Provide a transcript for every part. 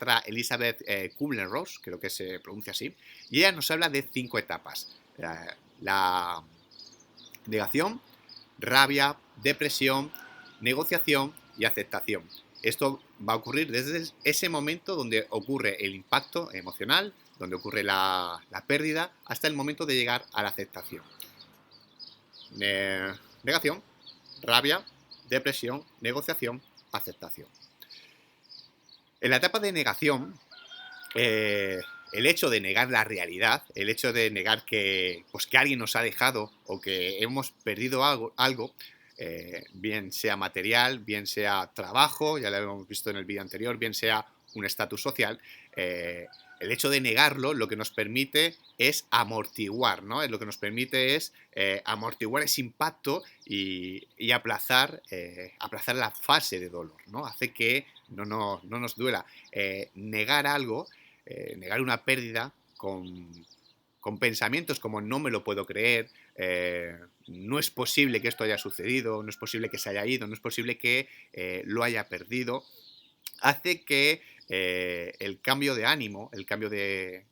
psiquiatra Elizabeth Kubler-Ross, creo que se pronuncia así, y ella nos habla de 5 etapas. La negación, rabia, depresión, negociación y aceptación. Esto va a ocurrir desde ese momento donde ocurre el impacto emocional, donde ocurre la pérdida, hasta el momento de llegar a la aceptación. Negación, rabia, depresión, negociación, aceptación. En la etapa de negación, el hecho de negar la realidad, el hecho de negar que alguien nos ha dejado o que hemos perdido algo, bien sea material, bien sea trabajo, ya lo hemos visto en el vídeo anterior, bien sea un estatus social, el hecho de negarlo lo que nos permite es amortiguar, ¿no? Lo que nos permite es amortiguar ese impacto y aplazar la fase de dolor, ¿no? Hace que no nos duela. Negar algo, negar una pérdida con pensamientos como no me lo puedo creer, no es posible que esto haya sucedido, no es posible que se haya ido, no es posible que lo haya perdido, hace que el cambio de ánimo, el cambio de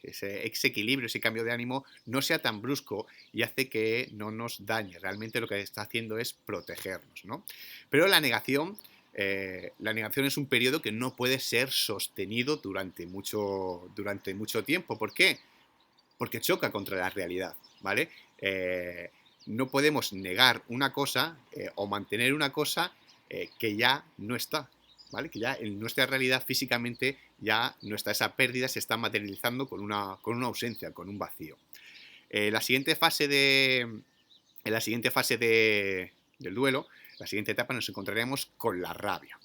ese equilibrio, ese cambio de ánimo no sea tan brusco y hace que no nos dañe. Realmente lo que está haciendo es protegernos, ¿no? Pero la negación es un periodo que no puede ser sostenido durante mucho tiempo. ¿Por qué? Porque choca contra la realidad, ¿vale? No podemos negar una cosa o mantener una cosa que ya no está, ¿vale? Que ya en nuestra realidad físicamente ya no está. Esa pérdida se está materializando con una ausencia, con un vacío. En la siguiente fase del duelo, la siguiente etapa, nos encontraremos con la rabia.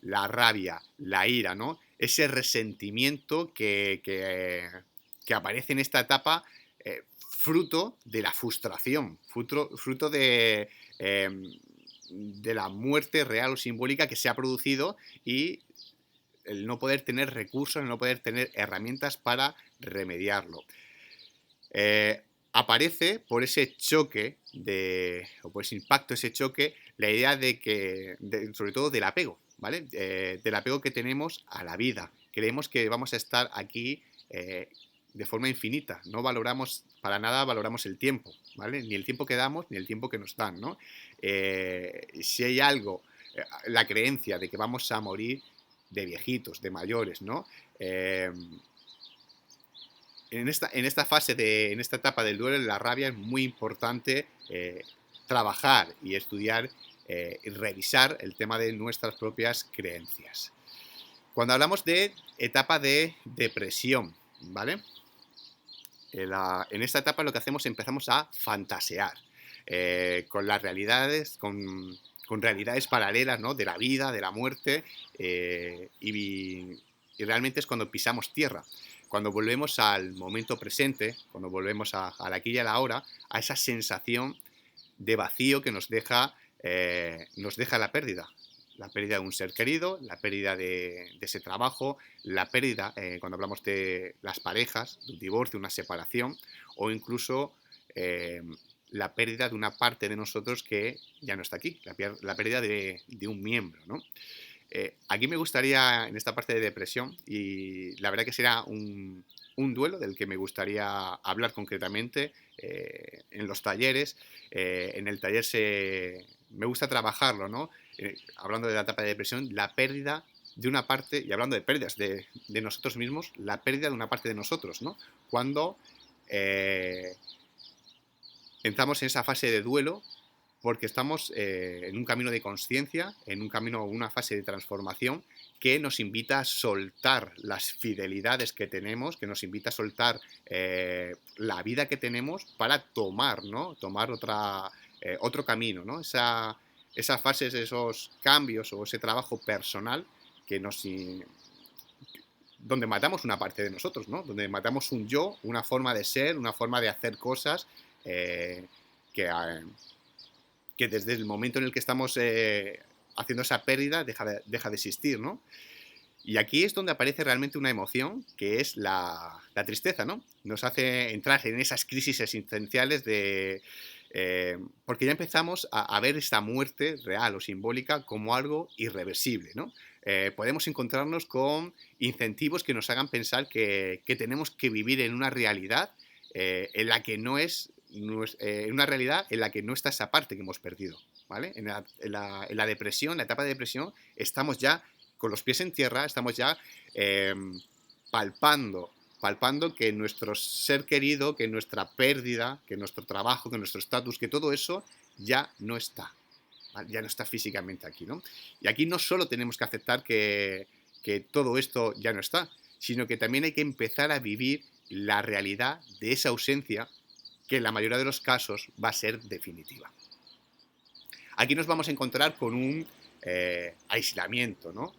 La rabia, la ira, ¿no? Ese resentimiento que aparece en esta etapa fruto de la frustración, fruto de la muerte real o simbólica que se ha producido y el no poder tener recursos, el no poder tener herramientas para remediarlo. Aparece por ese choque o por ese impacto, ese choque, la idea sobre todo del apego, ¿vale? Del apego que tenemos a la vida. Creemos que vamos a estar aquí de forma infinita. No valoramos, para nada valoramos el tiempo, ¿vale? Ni el tiempo que damos, ni el tiempo que nos dan, ¿no? Si hay algo, la creencia de que vamos a morir de viejitos, de mayores, ¿no? En esta etapa del duelo, la rabia, es muy importante trabajar y estudiar y revisar el tema de nuestras propias creencias. Cuando hablamos de etapa de depresión, ¿vale? En esta etapa lo que hacemos es empezamos a fantasear con las realidades, con realidades paralelas, ¿no? De la vida, de la muerte, y realmente es cuando pisamos tierra. Cuando volvemos al momento presente, cuando volvemos al aquí y a la ahora, a esa sensación de vacío que nos deja la pérdida. La pérdida de un ser querido, la pérdida de ese trabajo, la pérdida, cuando hablamos de las parejas, de un divorcio, una separación, o incluso la pérdida de una parte de nosotros que ya no está aquí, la pérdida de un miembro, ¿no? Aquí me gustaría, en esta parte de depresión, y la verdad que será un duelo del que me gustaría hablar concretamente en los talleres. En el taller me gusta trabajarlo, ¿no? Hablando de la etapa de depresión, la pérdida de una parte, y hablando de pérdidas de nosotros mismos, la pérdida de una parte de nosotros, ¿no? Cuando entramos en esa fase de duelo, porque estamos en un camino de consciencia, en un camino, una fase de transformación que nos invita a soltar las fidelidades que tenemos, que nos invita a soltar la vida que tenemos para tomar, ¿no? Tomar otro camino, ¿no? Esas fases, esos cambios o ese trabajo personal que donde matamos una parte de nosotros, ¿no? Donde matamos un yo, una forma de ser, una forma de hacer cosas que que desde el momento en el que estamos haciendo esa pérdida deja de existir, ¿no? Y aquí es donde aparece realmente una emoción que es la tristeza, ¿no? Nos hace entrar en esas crisis existenciales porque ya empezamos a ver esta muerte real o simbólica como algo irreversible, ¿no? podemos encontrarnos con incentivos que nos hagan pensar que tenemos que vivir en una realidad en la que no es, en una realidad en la que no está esa parte que hemos perdido, ¿vale? En la depresión, la etapa de depresión, estamos ya con los pies en tierra, estamos ya palpando que nuestro ser querido, que nuestra pérdida, que nuestro trabajo, que nuestro estatus, que todo eso ya no está. Ya no está físicamente aquí, ¿no? Y aquí no solo tenemos que aceptar que todo esto ya no está, sino que también hay que empezar a vivir la realidad de esa ausencia que en la mayoría de los casos va a ser definitiva. Aquí nos vamos a encontrar con un aislamiento, ¿no?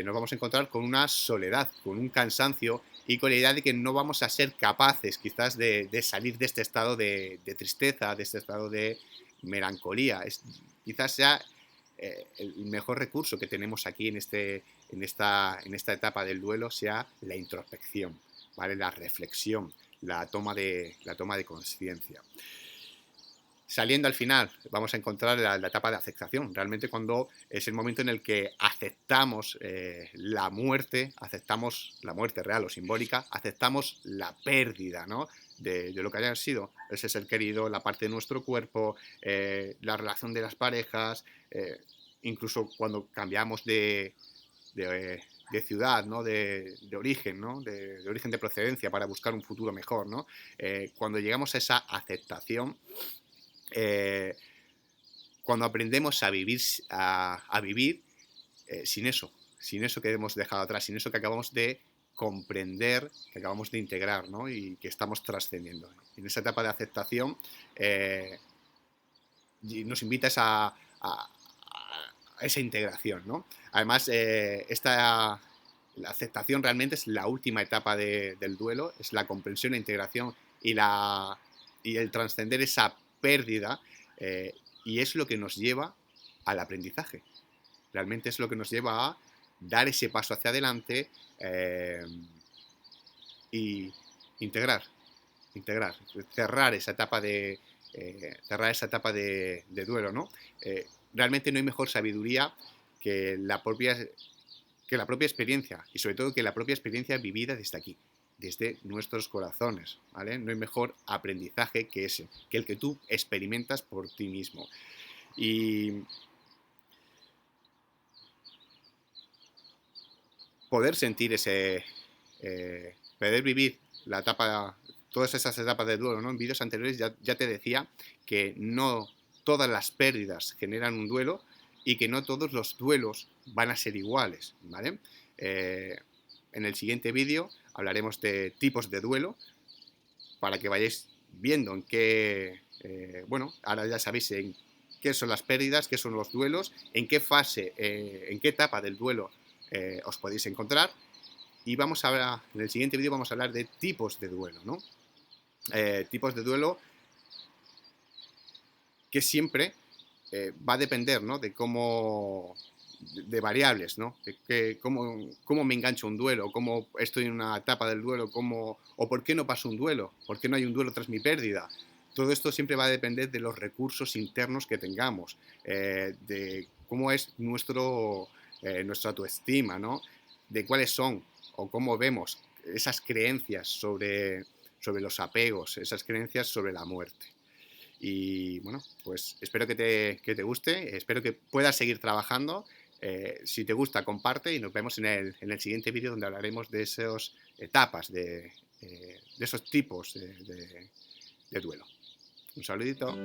Nos vamos a encontrar con una soledad, con un cansancio y con la idea de que no vamos a ser capaces quizás de salir de este estado de tristeza, de este estado de melancolía. Quizás sea el mejor recurso que tenemos aquí en esta etapa del duelo sea la introspección, ¿vale? La reflexión, la toma de conciencia. Saliendo al final, vamos a encontrar la etapa de aceptación, realmente cuando es el momento en el que aceptamos la muerte real o simbólica, aceptamos la pérdida, ¿no? de lo que haya sido ese ser querido, la parte de nuestro cuerpo, la relación de las parejas, incluso cuando cambiamos de ciudad, ¿no? de origen, ¿no? de origen de procedencia para buscar un futuro mejor, ¿no? Cuando llegamos a esa aceptación, cuando aprendemos a vivir sin eso que hemos dejado atrás, sin eso que acabamos de comprender, que acabamos de integrar, ¿no? Y que estamos trascendiendo. En esa etapa de aceptación nos invita a esa integración, ¿no? Además, la aceptación realmente es la última etapa del duelo, es la comprensión, la integración y el trascender esa pérdida, y es lo que nos lleva al aprendizaje. Realmente es lo que nos lleva a dar ese paso hacia adelante y integrar, cerrar esa etapa de duelo, ¿no? Realmente no hay mejor sabiduría que la propia experiencia, y sobre todo que la propia experiencia vivida desde aquí, desde nuestros corazones, ¿vale? No hay mejor aprendizaje que ese, que el que tú experimentas por ti mismo. Y poder sentir poder vivir todas esas etapas de duelo, ¿no? En vídeos anteriores ya te decía que no todas las pérdidas generan un duelo y que no todos los duelos van a ser iguales, ¿vale? En el siguiente vídeo hablaremos de tipos de duelo para que vayáis viendo en qué, ahora ya sabéis en qué son las pérdidas, qué son los duelos, en qué fase, en qué etapa del duelo os podéis encontrar. Y en el siguiente vídeo vamos a hablar de tipos de duelo, ¿no? Tipos de duelo que siempre va a depender, ¿no? De variables, ¿no? Cómo me engancho un duelo, cómo estoy en una etapa del duelo, o por qué no paso un duelo, por qué no hay un duelo tras mi pérdida. Todo esto siempre va a depender de los recursos internos que tengamos, de cómo es nuestra autoestima, ¿no? De cuáles son o cómo vemos esas creencias sobre los apegos, esas creencias sobre la muerte. Y bueno, pues espero que te guste, espero que puedas seguir trabajando. Si te gusta, comparte y nos vemos en el siguiente vídeo donde hablaremos de esas etapas, de esos tipos de duelo. Un saludito.